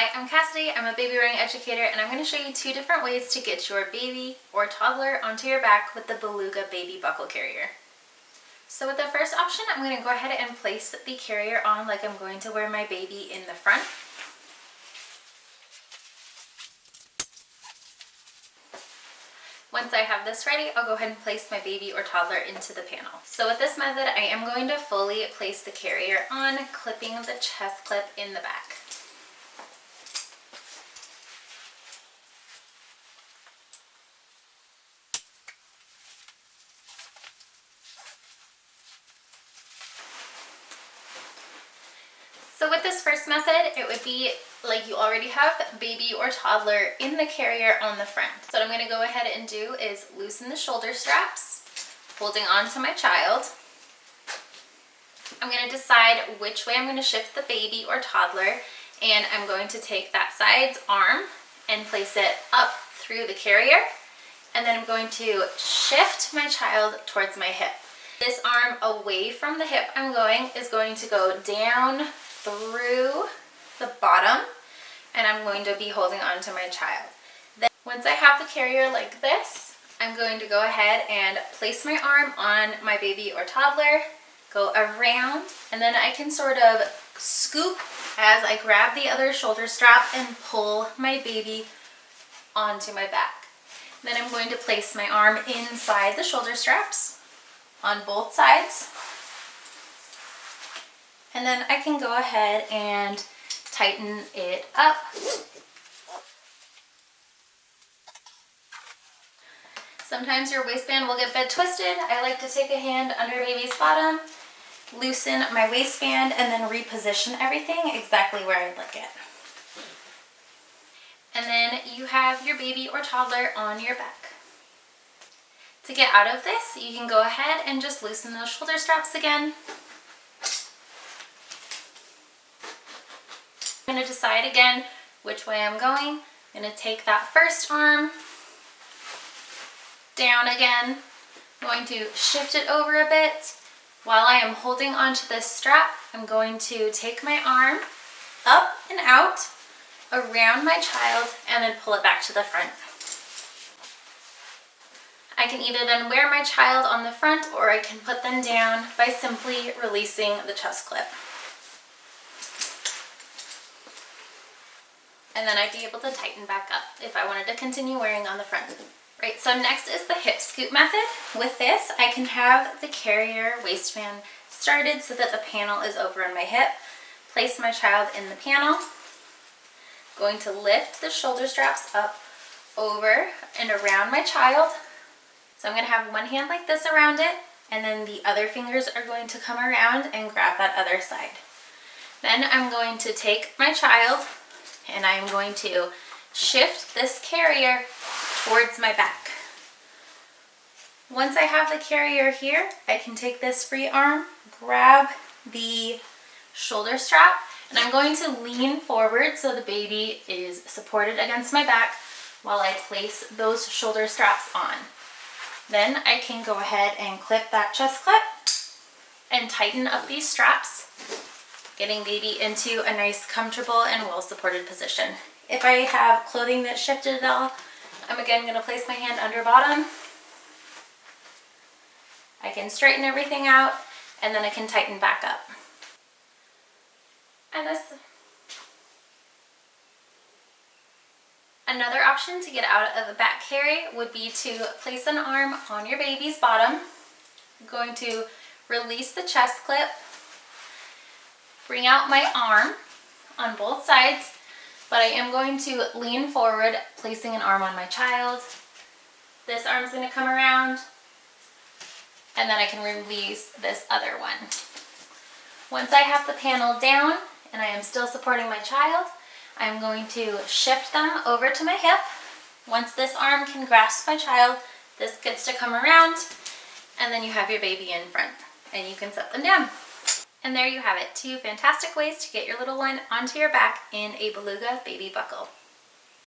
Hi, I'm Cassidy. I'm a baby wearing educator, and I'm going to show you two different ways to get your baby or toddler onto your back with the Beluga Baby Buckle Carrier. So with the first option, I'm going to go ahead and place the carrier on like I'm going to wear my baby in the front. Once I have this ready, I'll go ahead and place my baby or toddler into the panel. So with this method, I am going to fully place the carrier on, clipping the chest clip in the back. So with this first method, it would be like you already have baby or toddler in the carrier on the front. So what I'm going to go ahead and do is loosen the shoulder straps, holding on to my child. I'm going to decide which way I'm going to shift the baby or toddler, and I'm going to take that side's arm and place it up through the carrier, and then I'm going to shift my child towards my hip. This arm away from the hip is going to go down through the bottom, and I'm going to be holding on to my child. Then once I have the carrier like this, I'm going to go ahead and place my arm on my baby or toddler, go around, and then I can sort of scoop as I grab the other shoulder strap and pull my baby onto my back. Then I'm going to place my arm inside the shoulder straps on both sides. And then I can go ahead and tighten it up. Sometimes your waistband will get a bit twisted. I like to take a hand under baby's bottom, loosen my waistband, and then reposition everything exactly where I'd like it. And then you have your baby or toddler on your back. To get out of this, you can go ahead and just loosen those shoulder straps again. I'm going to decide again which way I'm going. I'm going to take that first arm down again. I'm going to shift it over a bit. While I am holding onto this strap, I'm going to take my arm up and out around my child and then pull it back to the front. I can either then wear my child on the front, or I can put them down by simply releasing the chest clip. And then I'd be able to tighten back up if I wanted to continue wearing on the front. Right, so next is the hip scoop method. With this, I can have the carrier waistband started so that the panel is over on my hip. Place my child in the panel. Going to lift the shoulder straps up, over, and around my child. So I'm going to have one hand like this around it, and then the other fingers are going to come around and grab that other side. Then I'm going to take my child, and I'm going to shift this carrier towards my back. Once I have the carrier here, I can take this free arm, grab the shoulder strap, and I'm going to lean forward so the baby is supported against my back while I place those shoulder straps on. Then I can go ahead and clip that chest clip and tighten up these straps, getting baby into a nice, comfortable, and well-supported position. If I have clothing that's shifted at all, I'm again going to place my hand under bottom. I can straighten everything out, and then I can tighten back up. And another option to get out of the back carry would be to place an arm on your baby's bottom. I'm going to release the chest clip, bring out my arm on both sides, but I am going to lean forward, placing an arm on my child. This arm's going to come around, and then I can release this other one. Once I have the panel down and I am still supporting my child, I'm going to shift them over to my hip. Once this arm can grasp my child, this gets to come around, and then you have your baby in front, and you can set them down. And there you have it, two fantastic ways to get your little one onto your back in a Beluga Baby Buckle.